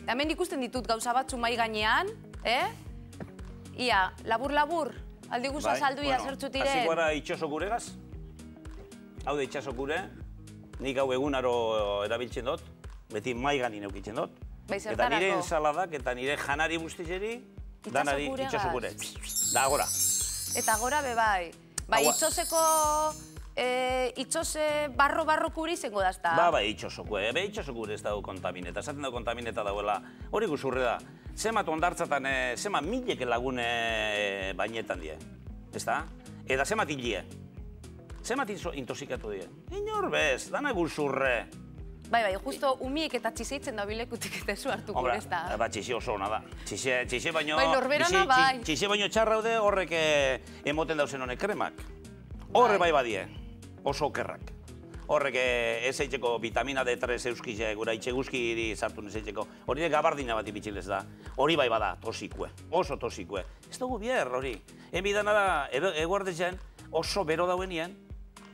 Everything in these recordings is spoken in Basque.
Hemen ikusten ditut gauza batzu mai gainean, Ia, labur-labur, aldi guza salduia zertxutiren. Hasiko gara itxoso guregaz. Hau da itxaso gure, nik hau egunaro erabiltzen dut, beti mai ganin eukitzen dut. Eta nire ensaladak eta nire janari guztizeri, danari itxoso gure. Da, agora. Eta agora bebai. Bai, itxoseko... itxose barro-barrokuri zengo dazta? Bai, itxosoko, itxosokure ez dago kontamineta. Esaten dago kontamineta dauela, hori guzurre da. Zemat ondartzatan, zemat milek lagune bainetan die. Ez da? Eta zemat hilie. Zemat intoxikatu die. Inor bez, dana guzurre. Bai, justo umiek eta txiseitzen da bilekutik eta zu hartuko, ez da? Ba, txise oso hona da. Txise baino... Bai, norberana bai. Txise baino txarra haude horrek emoten dauzen honek kremak. Horre bai badie. Oso okerrak. Horrek ez eitzeko vitamina D3 euskize, gura itxeguzki sartu nezeitzeko. Hori gabardina bat ipitxilez da. Hori bai bada, tosikue. Oso tosikue. Ez dugu bier, hori. Enbidana da, eguardezen, oso bero dauenien,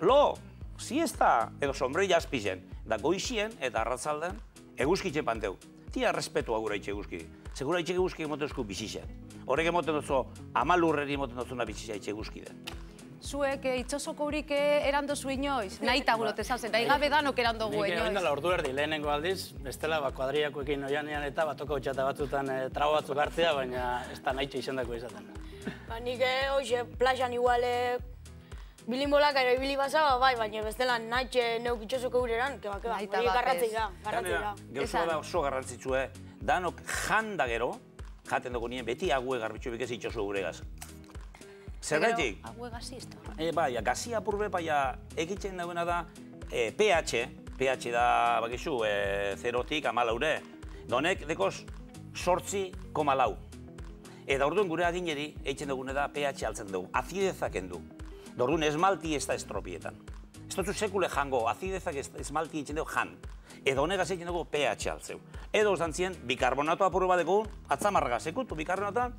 lo, siesta, edo sombrilla azpizen. Da goizien eta arratzalden, eguzkitxe panteu. Tia respetua gura itxeguzki. Segura itxeguzki emotezku bizizen. Horrek emoten duzu, amalurreri emoten duzuna bizizia itxeguzki den. Zuek itxosoko hurik erandozu inoiz? Nahi eta gurote zauzen, nahi gabe danok erandogu inoiz. Nik egin dela ordu erdi lehenengo aldiz, bestela kuadriakoekin oianean eta batoko txata batzutan trau batzuk hartzea, baina ez da nahitxo izendako izaten. Nik hoxe, plazan igual bilimbolak ere ibili bazaba, bai, baina bestela nahitxe neuk itxosoko hureran, keba, hori garratzea. Gauza da oso garrantzitsue, danok janda gero, jaten dugu nien beti ague garbitxu bikez itxoso huregaz. Zergatik? Ague gazi izto? Bai, gazi apurbe, bai, egitzen dagoena da pH da, bakizu, 0-tik 14. Donek, dekoz, 8,4. Eta orduan gure agineri, eitzen dugune da pH altzen dugu, azidezak endu. Orduan esmalti ez da estropietan. Ez dutzu sekule jango, azidezak esmalti eitzen dugu jan. Edo honegaz eitzen dugu pH altzeu. Edo zantzien, bikarbonato apurbe bat dugu, atzamarra sekutu bikarbonatoan,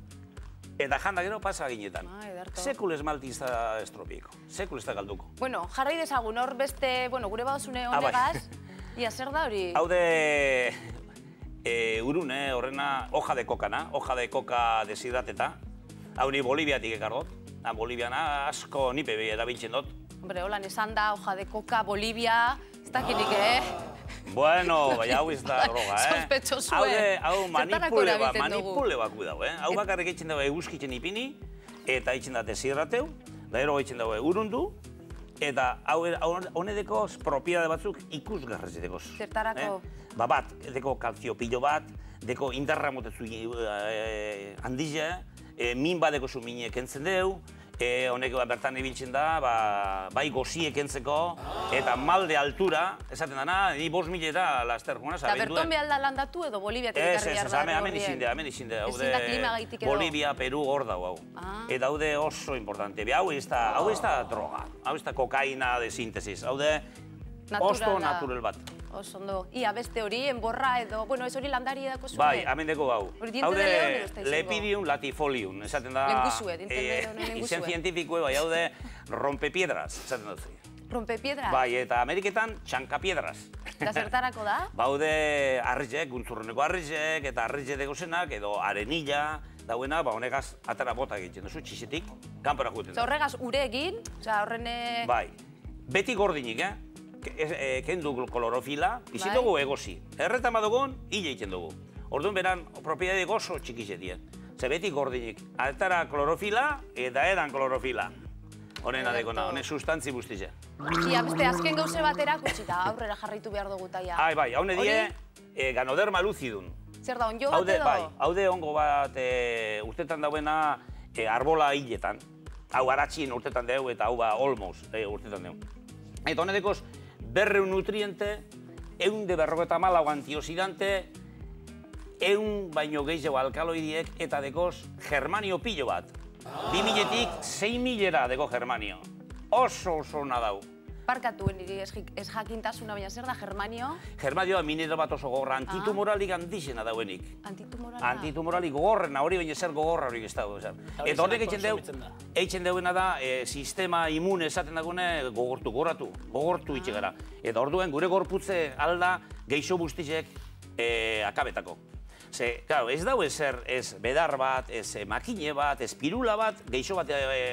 eta janda gero pasa ginetan. Sekul esmalti ez da estropieko. Sekul ez da galduko. Bueno, jarrai dezagun hor beste, gure badozune honegaz. Ia, zer da hori? Hau de urun, horrena hoja de kokana, hoja de koka deshidrateta. Hau ni Boliviatik ekardot. Boliviana asko nipe erabiltzen dut. Hombre, holan esan da, hoja de koka, Bolivia, ez dakinik, Bueno, bai, hau ez da droga, Sospetsosue. Hau manipule baku dago, Hau bakarrik eitzen dago eguzkitzen ipini, eta eitzen da deshidrateu, da ero eitzen dago urundu, eta honedeko propiedade batzuk ikusgarrez edeko. Zertarako? Bat, edeko kalzio pilo bat, deko indarra motetzu handize, min badeko zu minek entzen deu, honek bertan ibiltzen da, bai goziek entzeko, eta malde altura, esaten dana, ni 5.000 eta laster juna, Eta berton behar da landatu edo Boliviatik ekarri behar da? Hemen izin da. Ezin da klima gaitik edo? Bolivia, Peru, hor dago hau. Eta haude oso importante. Hau ez da droga, hau ez da kokaina de sintesis, haude osto natural bat. Oso ondo. Ia, beste hori, enborra edo, bueno, ez hori landari edako zuen? Bai, hemen deko hau. Haude Lepidium latifolium, esaten da... Lenguzue, dintendero lenguzue. Izen zientifikoe, bai, haude rompepiedras, esaten dut. Rompepiedras? Bai, eta Ameriketan txankapiedras. Eta zertarako da? Baude arrizek, guntzurreneko arrizek, eta arrizek deko zenak, edo arenilla, dauena, honegaz atara bota egiten duzu, txisetik, kanpora juten da. Horregaz ure egin, horrene... Bai, beti gordinik, kendu klorofila, izin dugu egozi. Erretan badugun, hile egiten dugu. Orduan beran, propiedade gozo txikizetien. Ze beti gordinik. Atara klorofila, eta edan klorofila. Honen adekona, honen sustantzi guztize. Ia, beste, azken gauze bat erakutsita, aurrera jarraitu behar dugu taia. Bai, haune die, ganoderma lucidun. Zer da, onjo bat edo? Bai, haude ongo bat urtetan dauena arbola hiletan. Hau aratxin urtetan deu eta hau olmoz urtetan deu. Eta honen dekoz, 200 nutriente, 154 antioxidante, 100 baino gehiago alkaloidiek eta dekoz germanio pilo bat. 2000-tik 6.000-era deko germanio. Oso ona dau. Parkatu niri ez jakintasuna, baina zer da germanio? Germanio da mineral bat oso gogorra, antitumoralik handizena dauenik. Antitumoralik? Antitumoralik gogorrena, hori baina zer gogorra horik ez dago. Eta horrek eitzen duena da, sistema imun esaten dagune gogortu itxe gara. Eta orduen gure gorputze alda geixo bustizek akabetako. Ze, claro, ez dau ezer, ez bedar bat, ez makine bat, ez pirula bat, geixo bat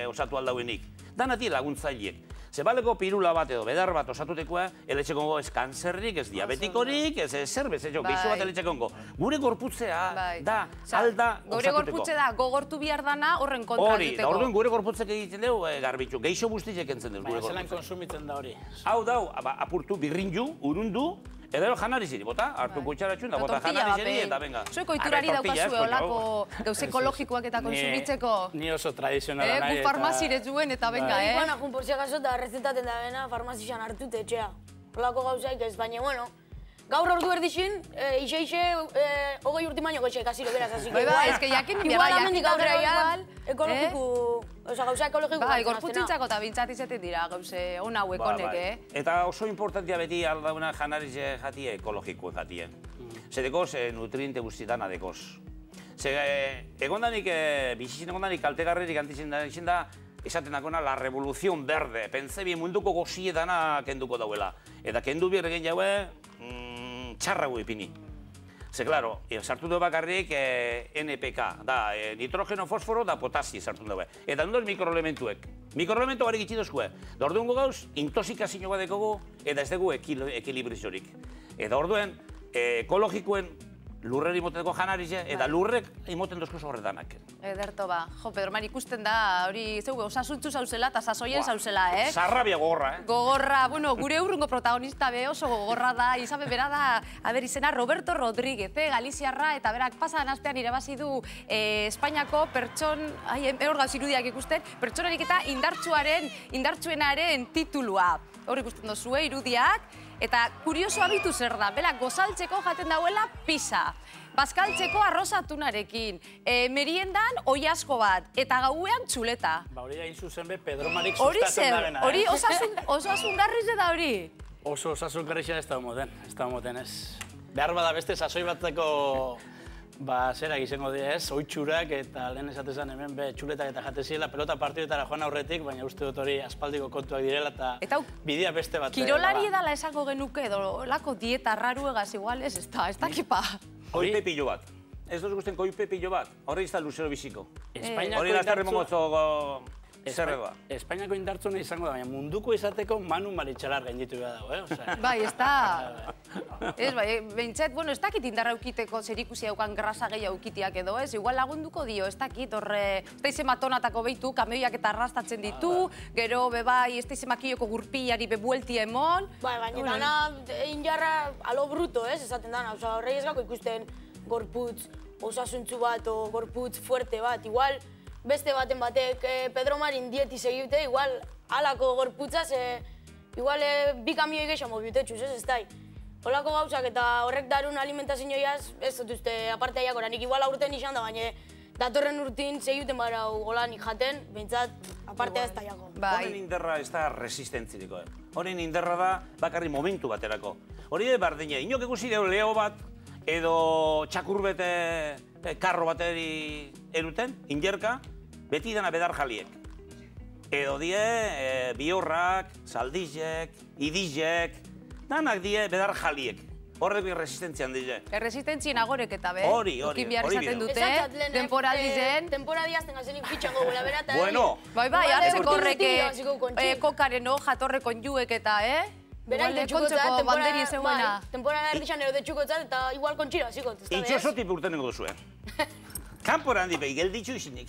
osatu aldauenik. Danati laguntzaileek. Ze baleko pirula bat edo bedar bat osatutekoa, eletxekongo ez kanzerrik, ez diabetikorik, ez zerbez, geixo bat eletxekongo. Gure gorputzea da, alda osatuteko. Gure gorputze da, gogortu bihar dana horren kontra hori, da orduan gure gorputzek egiten dugu garbitxu. Geixo guztiek entzen dugu gure gorputzek. Zelan konsumitzen da hori. Hau dau, apurtu birrinju, urundu, edo janari ziri, bota? Hartu kutxaratxun da, bota janari ziri eta venga. Zueko iturari daukazue olako gauz ekologikoak eta konsumitzeko. Ni oso tradizionala nahi eta... farmazirez duen eta venga, Bueno, jun por si acaso eta rezetaten da bena farmazixan hartute etxea. Olako gauzaik ez, baina, bueno, gaur ordu erdixin, ixe, 20 urti baino goitxe kasiro beraz, así que igual. Ez que jakin igual amendik aurrera igual, ekologiku, oza, gauza ekologiku. Bai, gorputzintzako eta bintzat izaten dira gauze hon hauek honek, Eta oso importantia beti aldauna janariz jatie ekologikoen jatie. Zedekoz, nutriente guztietan adekoz. Egondanik, bizitzen egondanik kaltegarririk antizen da, esaten dakona la revolución verde. Pentsa bien munduko gozietana kenduko dauela. Eta kendu bierre gen jaue, txarrago ipini. Ze, klaro, sartu du bakarrik NPK, da, nitrogeno, fosforo, da potasi sartu dugu. Eta nondoz mikroelementuek. Mikroelementu barik itxidozkue. Da orduan gauz, intoxikazio bat dekogu, eta ez dugu ekilibrizorik. Eta orduen, ekologikoen lurreri imoteko janarize, eta lurrek imoten dozko horretanak. Ederto ba. Jo, Pedro Mari, ikusten da, hori, zeu, osasuntzu zauzela eta sasoien zauzela, Sarrabia gogorra, Gogorra, bueno, gure urrungo protagonista be oso gogorra da, izabe bera da, izena Roberto Rodríguez, Galiziarra, eta berak pasan astean irabazi du Espainiako pertson, hor gauz irudiak ikusten, pertsonarik eta indartsuenaren titulua. Hor ikusten dozue, irudiak, eta kurioso abitu zer da, bela gozaltzeko jaten dauela pizza, bazkaltzeko arrozatunarekin, meriendan oiasko bat, eta gauean txuleta. Ba hori hain zuzen be, Pedro Marik sustatzen da bena. Hori osasungarriz da hori? Oso osasungarriz ez da moten ez. Behar bada beste sasoi batzeko zerak izango dira ez, oitxurak eta lehen esatezan hemen txuletak eta jateziela pelota partidetara joan aurretik, baina uste dut hori aspaldiko kontuak direla eta bidea beste bat. Kirolari edala esango genuke edo lako dieta raruegaz igual ez da kipa. Koipe pillo bat. Ez duz guztien koipe pillo bat. Horri izan luzero biziko. Hori lazterre mongotzo zerredoa. Espainiako indartzuna izango da, baina munduko izateko Manu Maritxalar gainditu behar dago, Bai, ez da. Ez, bai, behintzet, bueno, ez dakit indarra eukiteko zerikusi haukan grasa gehiago eukitiak edo, ez? Igual lagunduko dio, ez dakit, horre, ez da izen matonatako behitu, kamioiak eta arrastatzen ditu, gero, bebai, ez da izen makioko gurpilari bebuelti emon. Bai, baina dana injarra alo bruto, ez? Esaten dana, oza, horrei ez gako ikusten gorputz osasuntzu bat o gorputz fuerte bat, igual, beste baten batek Pedro Marin dieti segite, igual alako gorputzaz, igual bi kamioi gehiago biutetxuz, ez da. Olako gauzak eta horrek darun alimentazioiaz, ez dut uste aparte aiakora, nik igual aurten izan da, baina datorren urtin segiten bara olanik jaten, behintzat aparte ez da aiako. Honen inderra ez da resistentziriko, Honen inderra da bakarri momentu baterako. Hori de bardine, inok ikusi deu leo bat, edo txakur bete karro bateri eruten, injerka, beti dena bedar jaliek. Edo die biorrak, saldizek, idizek, danak die bedar jaliek. Horrek resistentzian dize. Erresistentzien agorek eta be. Hori behar izaten dute, temporaldizen. Temporadiazten gazenik fitxango gula berata. Bueno. Bai, atzeko horrek kokaren jatorre konjuek eta, Berai, kontzeko banderi zegoena. Temporada erdixan ero detxukotzat eta igual kontxira, zikot. Itxosotip urtenengo duzuen. Kanporan dipe, gelditxu izinik.